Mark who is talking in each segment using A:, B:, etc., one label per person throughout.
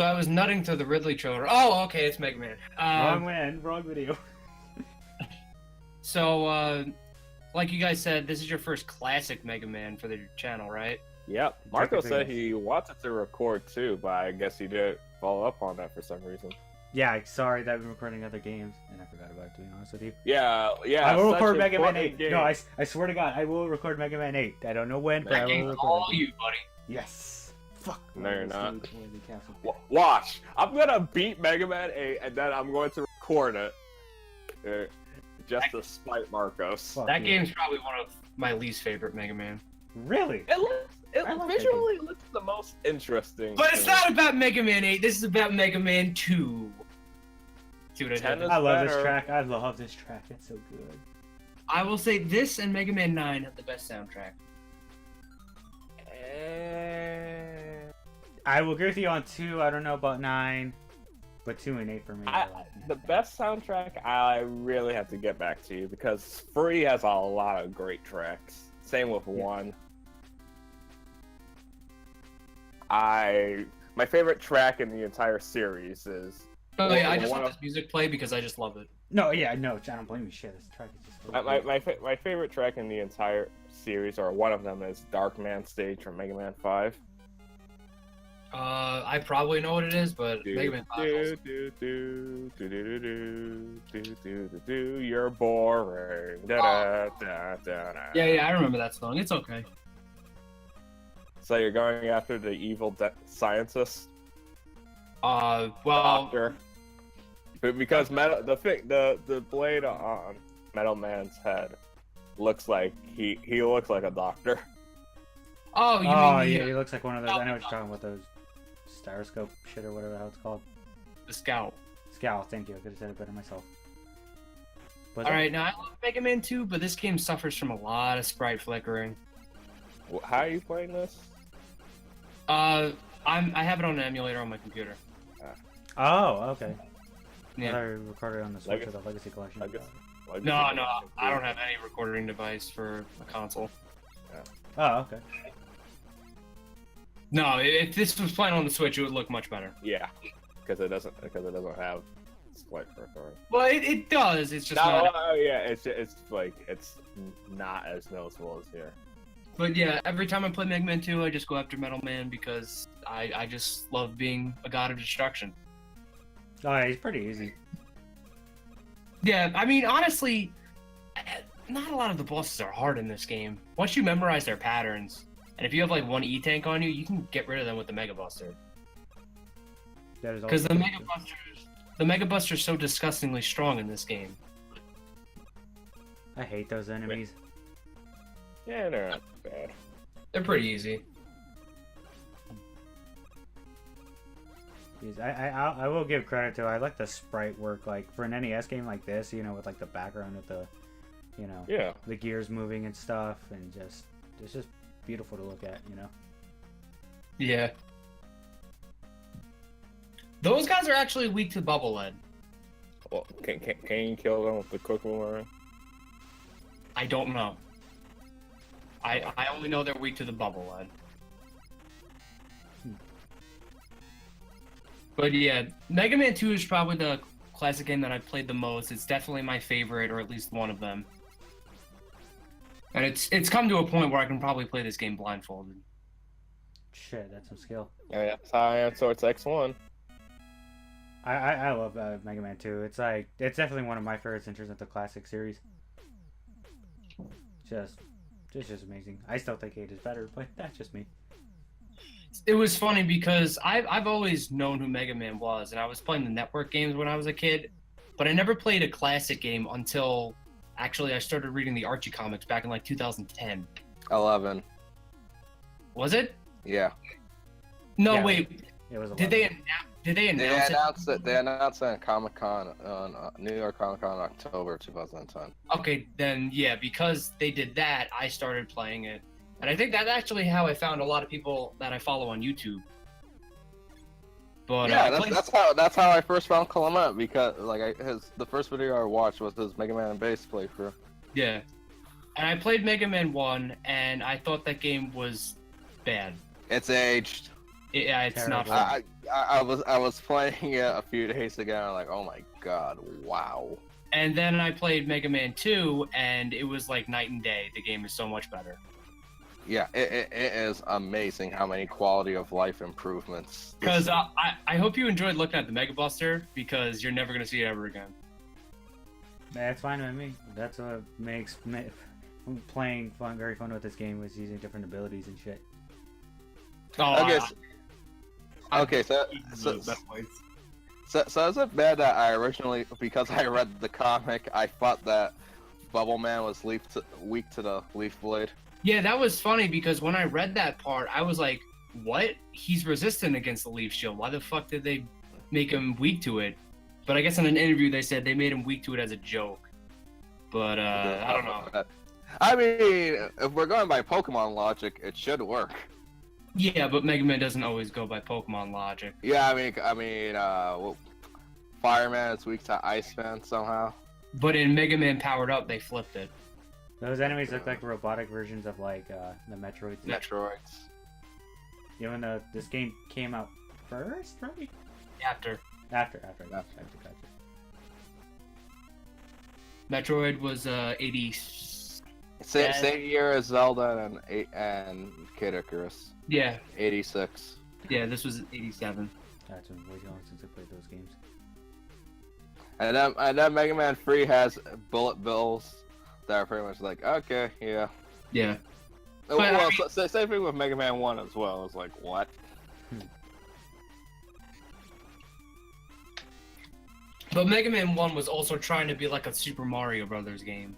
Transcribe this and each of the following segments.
A: So I was nutting to the Ridley trailer. Oh, okay, it's Mega Man.
B: Wrong man, wrong video.
A: So, like you guys said, this is your first classic Mega Man for the channel, right?
C: Yep. Marco said he wanted to record too, but I guess he didn't follow up on that for some reason.
B: Yeah, sorry that I've been recording other games, and I forgot about it, to be honest with you.
C: Yeah.
B: I will
C: such
B: record Mega Man
C: important
B: 8.
C: game.
B: No, I swear to God, I will record Mega Man 8. I don't know when, but I
A: That
B: will
A: game's
B: record
A: all
B: it.
A: you, buddy.
B: Yes. Fuck.
C: No, you're not.
B: Castle.
C: Watch. I'm gonna beat Mega Man 8, and then I'm going to record it. Just to spite Marcos.
B: Fuck
A: That
B: you.
A: game's probably one of my least favorite Mega Man.
B: Really?
C: It
B: I like that
C: visually looks the most interesting.
A: But it's
C: to me.
A: not about Mega Man 8. This is about Mega Man 2. See what I did?
C: Tennis-
B: I love
C: better.
B: this track. I love this track. It's so good.
A: I will say this and Mega Man 9 have the best soundtrack.
B: I will agree with you on 2. I don't know about 9, but 2 and 8 for me.
C: The best soundtrack, I really have to get back to you because 3 has a lot of great tracks. Same with 1. My favorite track in the entire series is.
A: Oh yeah, I just
C: one
A: let
C: of-
A: this music play because I just love it.
B: No, yeah, no, I don't blame you. Shit, this track is just. So good.
C: my favorite track in the entire series, or one of them, is Dark Man Stage from Mega Man 5.
A: I probably know what it is, but Mega Man 5 also.
C: You're boring.
A: Yeah, I remember that song. It's okay.
C: So you're going after the evil scientist?
A: Well,
C: Doctor. But because the blade on Metal Man's head looks like he looks like a doctor.
A: oh, you
B: Oh
A: mean
B: yeah, he looks like one of those. I know what you're talking about. Those styroscope shit or whatever the hell it's called.
A: the Scout.
B: Scowl. Thank you. I could have said it better myself. But
A: All right, now I love Mega Man 2, but this game suffers from a lot of sprite flickering.
C: How are you playing this?
A: I have it on an emulator on my computer.
B: Oh, okay. I
A: Yeah.
B: thought you recorded on the Switch or the Legacy Collection.
A: No, I don't have any recording device for a console.
B: Oh, okay.
A: No, if this was playing on the Switch, it would look much better.
C: Yeah, because it doesn't have split recording.
A: Well, it does. It's just
C: No,
A: not.
C: yeah, it's like it's not as noticeable as here.
A: But yeah, every time I play Mega Man 2, I just go after Metal Man because I just love being a god of destruction.
B: Oh, yeah, he's pretty easy.
A: Yeah, I mean, honestly, not a lot of the bosses are hard in this game. Once you memorize their patterns, and if you have like one E-Tank on you, you can get rid of them with the Mega Buster.
B: That is
A: Because
B: also
A: the Mega Buster's so disgustingly strong in this game.
B: I hate those enemies.
C: Yeah, they're not bad.
A: They're pretty easy.
B: Jeez, I will give credit to. I like the sprite work, like for an NES game like this, you know, with like the background with the, you know,
C: Yeah.
B: the gears moving and stuff, and just it's just beautiful to look at, you know.
A: Yeah. Those guys are actually weak to Bubble Lead.
C: Well, can you kill them with the quick boomerang?
A: I don't know. I only know they're weak to the Bubble Lead. But yeah, Mega Man 2 is probably the classic game that I've played the most. It's definitely my favorite, or at least one of them. And it's come to a point where I can probably play this game blindfolded.
B: Shit, that's some skill.
C: Yeah, that's how I am towards X1.
B: I love Mega Man 2. It's like it's definitely one of my favorites in terms of the classic series. It's just amazing. I still think 8 is better, but that's just me.
A: It was funny because I've always known who Mega Man was, and I was playing the network games when I was a kid, but I never played a classic game until actually I started reading the Archie comics back in like 2010.
C: 11.
A: Was it?
C: Yeah.
A: No,
B: Yeah.
A: wait.
B: It was.
A: Did they announce it?
C: They announced it on Comic-Con on New York Comic Con in October 2010.
A: Okay, then yeah, because they did that, I started playing it. And I think that's actually how I found a lot of people that I follow on YouTube. But
C: Yeah, that's how I first found Clement, because like the first video I watched was his Mega Man and Bass playthrough.
A: Yeah. And I played Mega Man 1, and I thought that game was bad.
C: It's aged.
A: Yeah, it's not
B: Terrible.
A: fun.
C: I was playing it a few days ago. And I'm like, oh my god, wow.
A: And then I played Mega Man 2, and it was like night and day. The game is so much better.
C: Yeah, it is amazing how many quality of life improvements.
A: Because I hope you enjoyed looking at the Mega Buster, because you're never gonna see it ever again.
B: That's fine with me. That's what makes playing very fun with this game, was using different abilities and shit.
A: Oh,
C: Okay, okay, so is it bad that I originally, because I read the comic, I thought that Bubble Man was weak to the Leaf Blade?
A: yeah, that was funny because when I read that part, I was like, "What? He's resistant against the Leaf Shield. Why the fuck did they make him weak to it?" But I guess in an interview they said they made him weak to it as a joke. But I don't know.
C: I mean, if we're going by Pokemon logic, it should work.
A: Yeah, but Mega Man doesn't always go by Pokemon logic.
C: Yeah, I mean, well, Fireman is weak to Iceman somehow.
A: But in Mega Man Powered Up, they flipped it.
B: Those enemies look like robotic versions of like the Metroids.
C: Metroids.
B: Even though this game came out first, right?
A: After
B: After. Gotcha.
A: Metroid was 80.
C: Same year as Zelda and Kid Icarus.
A: Yeah,
C: 86.
A: yeah. This was 87.
B: That's been way too long since I played those games.
C: And then Mega Man 3 has bullet bills that are pretty much like, okay, yeah.
A: Yeah.
C: Well, same thing with Mega Man 1 as well. It's like, what?
A: But Mega Man 1 was also trying to be like a Super Mario Brothers game.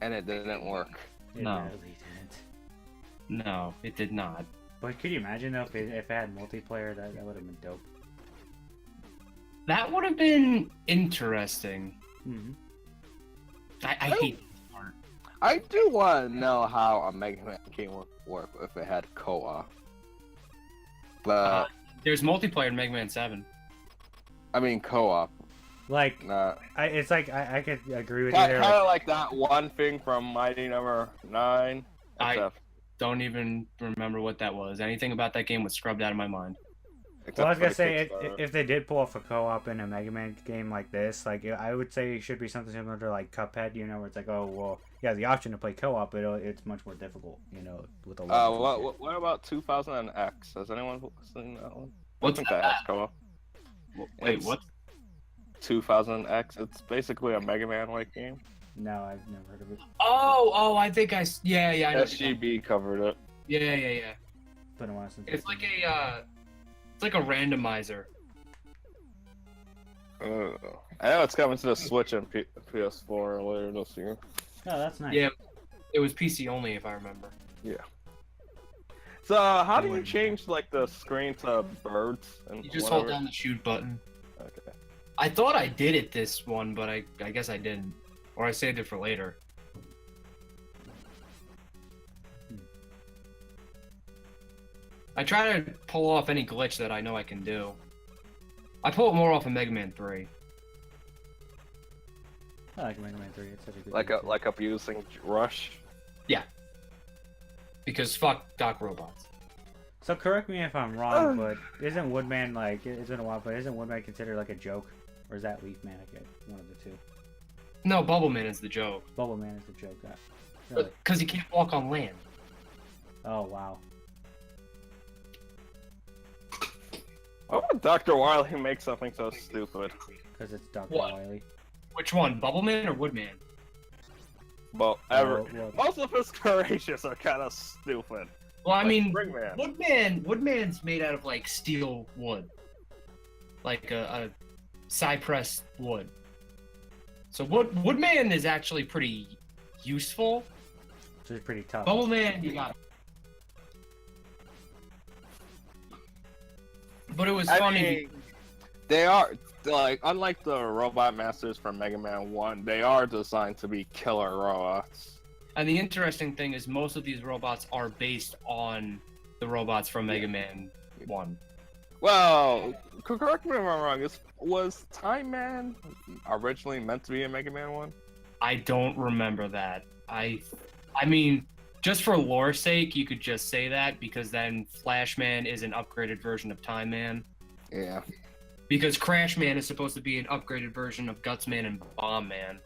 C: And it didn't work.
B: It
A: No.
B: really didn't.
A: No, it did not.
B: But could you imagine though if it had multiplayer? That would have been dope.
A: That would have been interesting.
B: Mm-hmm.
A: I hate this part.
C: I do want to know how a Mega Man game would work if it had co-op. But,
A: There's multiplayer in Mega Man 7.
C: I mean, co-op.
B: Like, it's like I could agree with you
C: Kind
B: there.
C: of like that one thing from Mighty Number 9.
A: I
C: Except,
A: don't even remember what that was. Anything about that game was scrubbed out of my mind.
B: Well, I was
C: for
B: gonna
C: the
B: say,
C: Kickstarter.
B: if they did pull off a co-op in a Mega Man game like this, like I would say it should be something similar to like Cuphead, you know, where it's like, oh well, you have the option to play co-op, but it's much more difficult, you know, with a lot.
C: What about 2000X? Has anyone seen that one? I
A: What's
C: think that has co-op.
A: Wait,
C: It's
A: what?
C: 2000X. It's basically a Mega Man-like game.
B: No, I've never heard of it.
A: Oh, I think yeah, I know.
C: SGB covered it.
A: Yeah.
B: It's been a while since.
A: It's like a randomizer.
C: I know it's coming to the Switch and PS4 later this year.
B: Oh, that's nice.
A: Yeah, it was PC only if I remember.
C: So how do you change like the screen to birds and
A: You just
C: whatever?
A: hold down the shoot button.
C: Okay.
A: I thought I did it this one, but I guess I didn't. Or I saved it for later. I try to pull off any glitch that I know I can do. I pull it more off in Mega Man 3.
B: I like Mega Man 3. It's such a good
C: Like
B: game,
C: like abusing Rush.
A: Because fuck Doc Robots.
B: So correct me if I'm wrong, but isn't Woodman like it's been a while, but isn't Woodman considered like a joke, or is that Leaf Man? I get one of the two.
A: No, Bubble Man is the joke.
B: Bubble Man is the joke. Really?
A: Because he can't walk on land.
B: Oh wow.
C: Why would Dr. Wily make something so stupid?
B: Because it's Dr.
A: What?
B: Wily.
A: Which one, Bubble Man or Woodman?
C: Well,
B: Well,
C: most of his creations are kind of stupid.
A: Well, I
C: Like
A: mean,
C: Springman.
A: Woodman's made out of like steel wood, like a cypress wood. So Woodman is actually pretty useful.
B: which is pretty tough.
A: Bubble Man, you got. But it was
C: I
A: funny.
C: mean, they are like unlike the Robot Masters from Mega Man 1, they are designed to be killer robots.
A: And the interesting thing is most of these robots are based on the robots from Mega Man 1.
C: Well, correct me if I'm wrong. Was Time Man originally meant to be in Mega Man 1?
A: I don't remember that. I mean, Just for lore's sake, you could just say that because then Flash Man is an upgraded version of Time Man.
C: Yeah.
A: Because Crash Man is supposed to be an upgraded version of Guts Man and Bomb Man.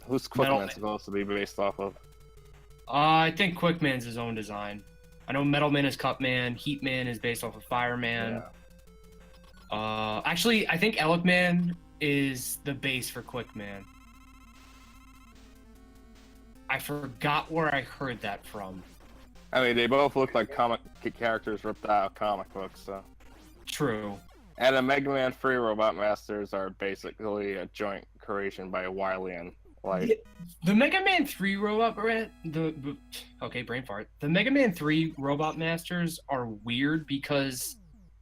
C: Who's
A: Metal
C: Quickman
A: Man.
C: supposed to be based off of?
A: I think Quickman's his own design. I know Metal Man is Cut Man, Heat Man is based off of Fireman.
C: Yeah.
A: Actually, I think Elk Man is the base for Quickman. I forgot where I heard that from.
C: I mean, they both look like comic characters ripped out of comic books, so.
A: True.
C: And the Mega Man 3 Robot Masters are basically a joint creation by Wily and Light.
A: Yeah, the Mega Man 3 Robot okay, brain fart. The Mega Man 3 Robot Masters are weird because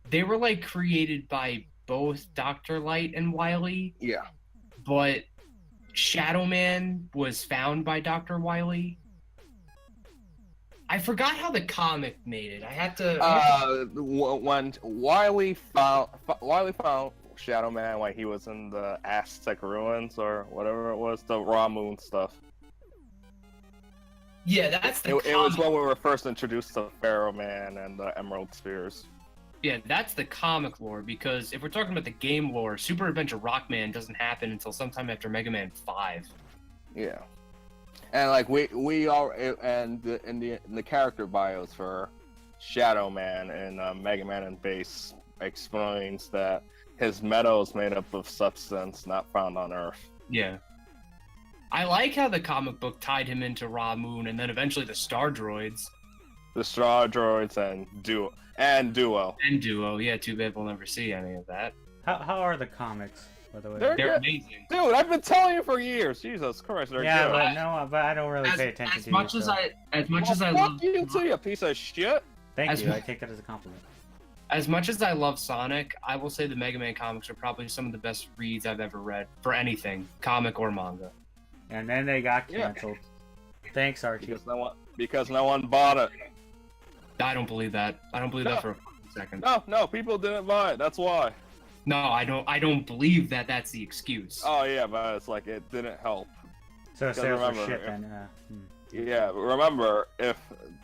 A: they were like created by both Dr. Light and Wily,
C: Yeah.
A: but Shadow Man was found by Dr. Wily. I forgot how the comic made it. I had to.
C: When Wily found Shadow Man when he was in the Aztec ruins or whatever it was, the Raw Moon stuff.
A: Yeah, that's the.
C: It was when we were first introduced to Pharaoh Man and the Emerald Spheres.
A: Yeah, that's the comic lore, because if we're talking about the game lore, Super Adventure Rockman doesn't happen until sometime after Mega Man 5.
C: Yeah. And like we all and in the character bios for Shadow Man and Mega Man and Base explains that his metal is made up of substance not found on Earth.
A: Yeah. I like how the comic book tied him into Ra Moon and then eventually the Star Droids.
C: The Straw Droids and Duo.
A: And Duo, yeah, too bad we'll never see any of that.
B: How are the comics, by the way?
C: They're
A: They're
C: good.
A: amazing.
C: Dude, I've been telling you for years. Jesus Christ, they're
B: Yeah,
C: good.
B: but no, but I don't really pay attention
A: as
B: to
A: much
B: you.
A: as
B: So.
A: as much as I
C: fuck
A: love
C: you too, you piece of shit.
B: Thank
A: as
B: you.
A: mu-
B: I take that as a compliment.
A: As much as I love Sonic, I will say the Mega Man comics are probably some of the best reads I've ever read for anything, comic or manga.
B: And then they got
C: Yeah.
B: canceled. Thanks, Archie.
C: Because no one bought it.
A: I don't believe that. I don't believe
C: No.
A: that for a second.
C: No, people didn't buy it. That's why.
A: No, I don't believe that that's the excuse.
C: Oh yeah, but it's like it didn't help.
B: So
C: Because
B: sales were
C: remember,
B: shit
C: if-
B: then.
C: Yeah, but remember, if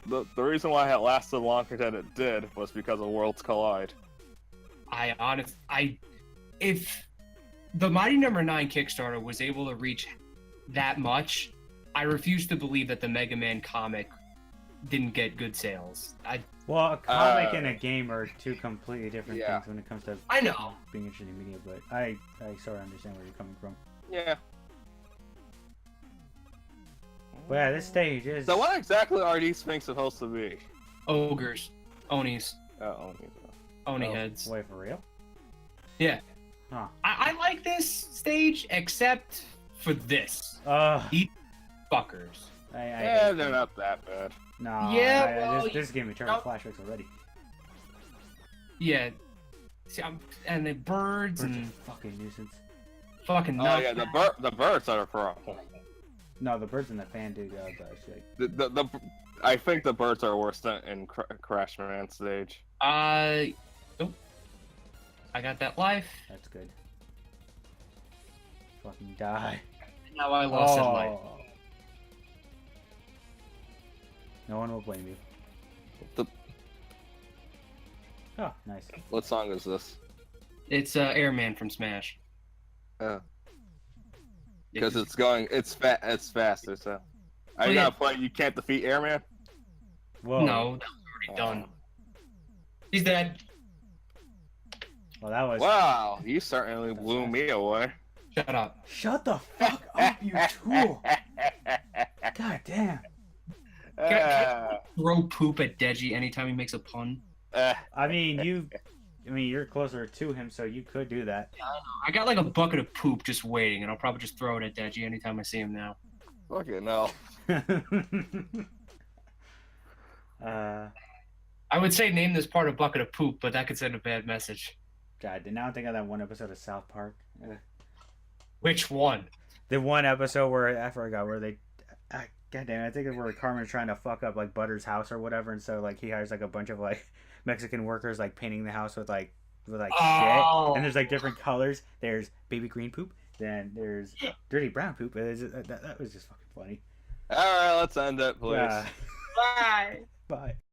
C: the reason why it lasted longer than it did was because of Worlds Collide.
A: If the Mighty Number 9 Kickstarter was able to reach that much, I refuse to believe that the Mega Man comic didn't get good sales.
B: Well, a comic and a game are two completely different
C: Yeah.
B: things when it comes to
A: I know.
B: being interested in media, but I sort of understand where you're coming from.
C: Yeah.
B: But yeah, this stage is...
C: So what exactly are these things supposed to be?
A: Ogres, Onis,
C: Oh,
A: Oni
B: Oh,
A: heads.
B: Wait, for real?
A: Yeah.
B: Huh.
A: I like this stage, except for this.
B: I
A: Fuckers.
C: yeah,
B: hate
C: they're
B: them.
C: not that bad.
B: No,
A: Yeah, well,
B: this gave me terrible flashbacks already.
A: Yeah. See, and the birds
B: Birds are
A: and
B: fucking nuisance.
A: fucking
C: Oh
A: nuts.
C: yeah, the birds are a problem.
B: No, the birds and the fan dude, shit.
C: I think the birds are worse than in Crash Man stage.
A: Oh, I got that life.
B: That's good. Fucking die.
A: Now I lost that life.
B: No one will blame you.
C: The-
B: Oh, nice.
C: What song is this?
A: It's Airman from Smash.
C: Because it's faster. So are you
A: yeah.
C: gonna play You Can't Defeat Airman?
B: Whoa.
A: No, that was already done. He's dead.
B: Well, that was...
C: Wow, you certainly blew me away.
A: Shut up.
B: Shut the fuck up, you tool! God damn.
A: Throw poop at Deji anytime he makes a pun.
B: I mean, you're closer to him, so you could do that.
A: I got like a bucket of poop just waiting, and I'll probably just throw it at Deji anytime I see him now.
C: Fucking no.
A: I would say name this part a bucket of poop, but that could send a bad message.
B: God, now I think of that one episode of South Park.
A: Which one?
B: The one episode where I forgot where they, God damn, I think it's where Carmen's trying to fuck up like Butter's house or whatever, and so like he hires like a bunch of like Mexican workers like painting the house with like
A: Oh.
B: shit, and there's like different colors. There's baby green poop, then there's dirty brown poop. That was just fucking funny.
C: All right, let's end it, please.
B: Yeah.
A: Bye.
B: Bye.